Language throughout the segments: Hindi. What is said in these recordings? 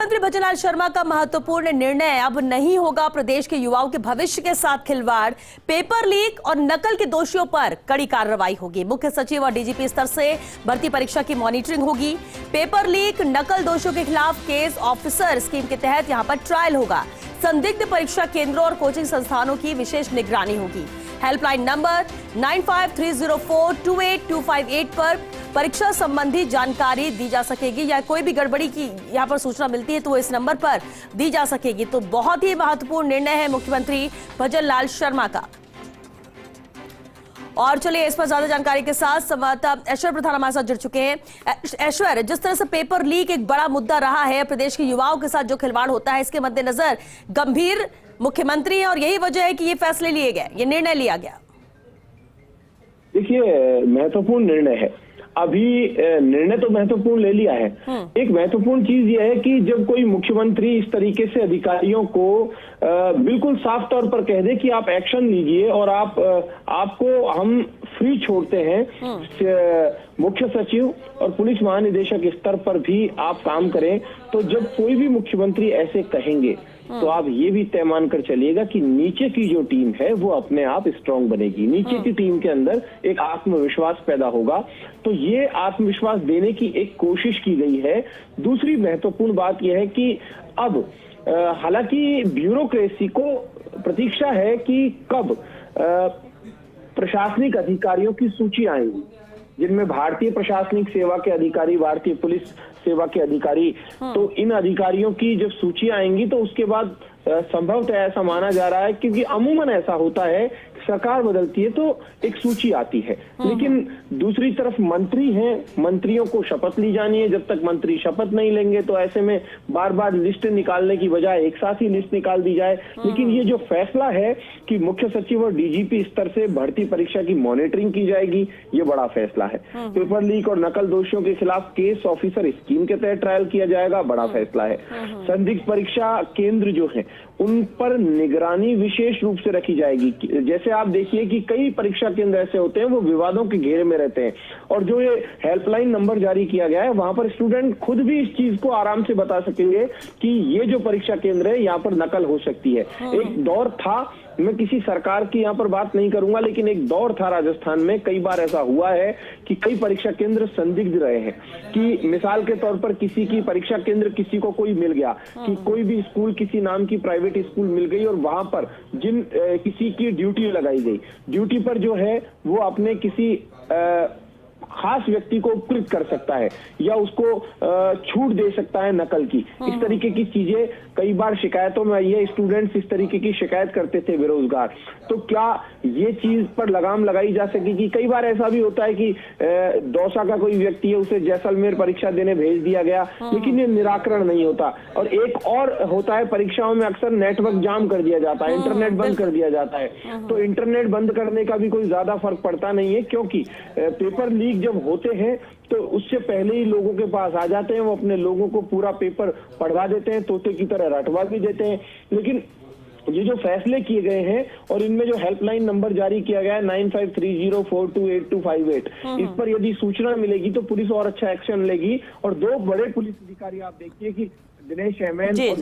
मुख्यमंत्री भजनलाल शर्मा का महत्वपूर्ण निर्णय, अब नहीं होगा प्रदेश के युवाओं के भविष्य के साथ खिलवाड़। पेपर लीक और नकल के दोषियों पर कड़ी कार्रवाई होगी। मुख्य सचिव और डीजीपी स्तर से भर्ती परीक्षा की मॉनिटरिंग होगी। पेपर लीक नकल दोषियों के खिलाफ केस ऑफिसर स्कीम के तहत यहां पर ट्रायल होगा। संदिग्ध परीक्षा केंद्रों और कोचिंग संस्थानों की विशेष निगरानी होगी। हेल्पलाइन नंबर 9530428258 पर परीक्षा संबंधी जानकारी दी जा सकेगी, या कोई भी गड़बड़ी की यहां पर सूचना मिलती है तो वो इस नंबर पर दी जा सकेगी। तो बहुत ही महत्वपूर्ण निर्णय है मुख्यमंत्री भजनलाल शर्मा का। और चलिए इस पर ज्यादा जानकारी के साथ संवाददाता ऐश्वर्य प्रधान हमारे साथ जुड़ चुके हैं। ऐश्वर्य, जिस तरह से पेपर लीक एक बड़ा मुद्दा रहा है, प्रदेश के युवाओं के साथ जो खिलवाड़ होता है, इसके मद्देनजर गंभीर मुख्यमंत्री है और यही वजह है कि ये फैसले लिए गए, ये निर्णय लिया गया। देखिए, महत्वपूर्ण निर्णय है। अभी निर्णय तो महत्वपूर्ण ले लिया है। एक महत्वपूर्ण चीज यह है कि जब कोई मुख्यमंत्री इस तरीके से अधिकारियों को बिल्कुल साफ तौर पर कह दे कि आप एक्शन लीजिए और आपको हम फ्री छोड़ते हैं, मुख्य सचिव और पुलिस महानिदेशक स्तर पर भी आप काम करें, तो जब कोई भी मुख्यमंत्री ऐसे कहेंगे तो आप ये भी तय मानकर चलिएगा कि नीचे की जो टीम है वो अपने आप स्ट्रांग बनेगी। नीचे की टीम के अंदर एक आत्मविश्वास पैदा होगा। तो ये आत्मविश्वास देने की एक कोशिश की गई है। दूसरी महत्वपूर्ण बात यह है कि अब हालांकि ब्यूरोक्रेसी को प्रतीक्षा है कि कब प्रशासनिक अधिकारियों की सूची आएगी, जिनमें भारतीय प्रशासनिक सेवा के अधिकारी, भारतीय पुलिस सेवा के अधिकारी, तो इन अधिकारियों की जब सूची आएंगी तो उसके बाद संभवतः ऐसा माना जा रहा है, क्योंकि अमूमन ऐसा होता है, सरकार बदलती है तो एक सूची आती है, लेकिन दूसरी तरफ मंत्री हैं, मंत्रियों को शपथ ली जानी है। जब तक मंत्री शपथ नहीं लेंगे तो ऐसे में बार बार लिस्ट निकालने की बजाय एक साथ ही लिस्ट निकाल दी जाए। लेकिन ये जो फैसला है कि मुख्य सचिव और डीजीपी स्तर से भर्ती परीक्षा की मॉनिटरिंग की जाएगी, ये बड़ा फैसला है। पेपर लीक और नकल दोषियों के खिलाफ केस ऑफिसर स्कीम के तहत ट्रायल किया जाएगा, बड़ा फैसला है। संदिग्ध परीक्षा केंद्र जो है उन पर निगरानी विशेष रूप से रखी जाएगी। जैसे आप देखिए कि कई परीक्षा केंद्र ऐसे होते हैं वो विवादों के घेरे में रहते हैं, और जो ये हेल्पलाइन नंबर जारी किया गया है वहां पर स्टूडेंट खुद भी इस चीज को आराम से बता सकेंगे कि ये जो परीक्षा केंद्र है यहाँ पर नकल हो सकती है। एक दौर था, मैं किसी सरकार की यहाँ पर बात नहीं करूंगा, लेकिन एक दौर था राजस्थान में, कई बार ऐसा हुआ है कि कई परीक्षा केंद्र संदिग्ध रहे हैं। कि मिसाल के तौर पर किसी की परीक्षा केंद्र किसी को कोई मिल गया, कि कोई भी स्कूल, किसी नाम की प्राइवेट स्कूल मिल गई और वहां पर किसी की ड्यूटी लगाई गई, ड्यूटी पर जो है वो अपने किसी खास व्यक्ति को उपकृत कर सकता है या उसको छूट दे सकता है नकल की। इस तरीके की चीजें कई बार शिकायतों में आई है, स्टूडेंट्स इस तरीके की शिकायत करते थे, बेरोजगार। तो क्या ये चीज पर लगाम लगाई जा सकेगी? कई बार ऐसा भी होता है कि दौसा का कोई व्यक्ति है, उसे जैसलमेर परीक्षा देने भेज दिया गया, लेकिन ये निराकरण नहीं होता। और एक और होता है, परीक्षाओं में अक्सर नेटवर्क जाम कर दिया जाता है, इंटरनेट बंद कर दिया जाता है। तो इंटरनेट बंद करने का भी कोई ज्यादा फर्क पड़ता नहीं है, क्योंकि पेपर लीक जब होते हैं तो उससे पहले ही लोगों के पास आ जाते हैं, वो अपने लोगों को पूरा पेपर पढ़वा देते हैं, तोते की तरह रटवा भी देते हैं। लेकिन ये जो फैसले किए गए हैं और इनमें जो हेल्पलाइन नंबर जारी किया गया है 9530428258, इस पर यदि सूचना मिलेगी तो पुलिस और अच्छा एक्शन लेगी। और दो बड़े पुलिस अधिकारी आप देखिए कि दिनेश एमएन और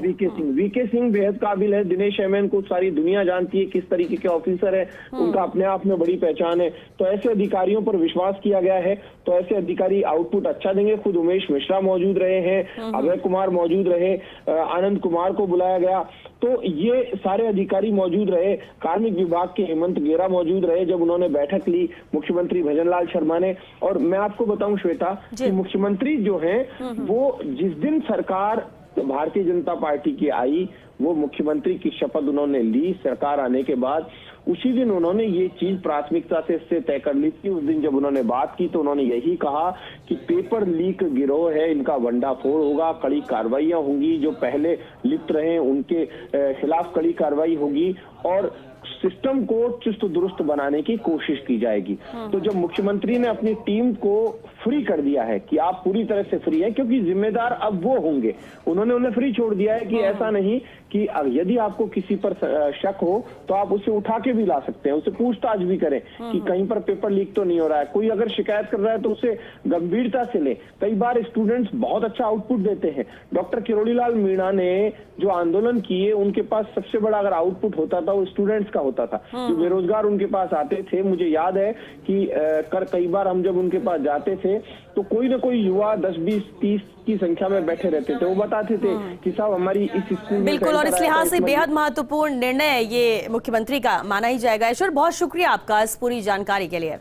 वीके सिंह बेहद काबिल है। दिनेश एमएन को सारी दुनिया जानती है, किस तरीके के ऑफिसर है, उनका अपने आप में बड़ी पहचान है। तो ऐसे अधिकारियों पर विश्वास किया गया है, तो ऐसे अधिकारी आउटपुट अच्छा देंगे। खुद उमेश मिश्रा मौजूद रहे हैं, अभय कुमार मौजूद रहे, आनंद कुमार को बुलाया गया, तो ये सारे अधिकारी मौजूद रहे। कार्मिक विभाग के हेमंत गेरा मौजूद रहे जब उन्होंने बैठक ली मुख्यमंत्री भजनलाल शर्मा ने। और मैं आपको बताऊं श्वेता कि मुख्यमंत्री जो है वो जिस दिन सरकार भारतीय जनता पार्टी की आई, वो मुख्यमंत्री की शपथ उन्होंने ली सरकार आने के बाद, उसी दिन उन्होंने ये चीज प्राथमिकता से इससे तय कर ली थी। उस दिन जब उन्होंने बात की तो उन्होंने यही कहा कि पेपर लीक गिरोह है, इनका भंडाफोड़ होगा, कड़ी कार्रवाइयां होंगी, जो पहले लिप्त रहे उनके खिलाफ कड़ी कार्रवाई होगी। और सिस्टम को चुस्त दुरुस्त बनाने की कोशिश की जाएगी। तो जब मुख्यमंत्री ने अपनी टीम को फ्री कर दिया है कि आप पूरी तरह से फ्री हैं, क्योंकि जिम्मेदार अब वो होंगे, उन्होंने उन्हें फ्री छोड़ दिया है कि ऐसा नहीं कि यदि आपको किसी पर शक हो तो आप उसे उठा के भी ला सकते हैं, उसे पूछताछ भी करें कि कहीं पर पेपर लीक तो नहीं हो रहा है। कोई अगर शिकायत कर रहा है तो उसे गंभीरता से ले। कई बार स्टूडेंट्स बहुत अच्छा आउटपुट देते हैं। डॉक्टर किरोड़ी लाल मीणा ने जो आंदोलन किए, उनके पास सबसे बड़ा अगर आउटपुट होता था वो स्टूडेंट्स का होता था। जो बेरोजगार उनके पास आते थे, मुझे याद है कि कई बार हम जब उनके पास जाते थे तो कोई ना कोई युवा 10, 20, 30 की संख्या में बैठे रहते थे। वो बताते थे कि साहब हमारी इस स्कूल में बिल्कुल, और इस लिहाज से बेहद महत्वपूर्ण निर्णय ये मुख्यमंत्री का माना ही जाएगा। ईश्वर, बहुत शुक्रिया आपका इस पूरी जानकारी के लिए।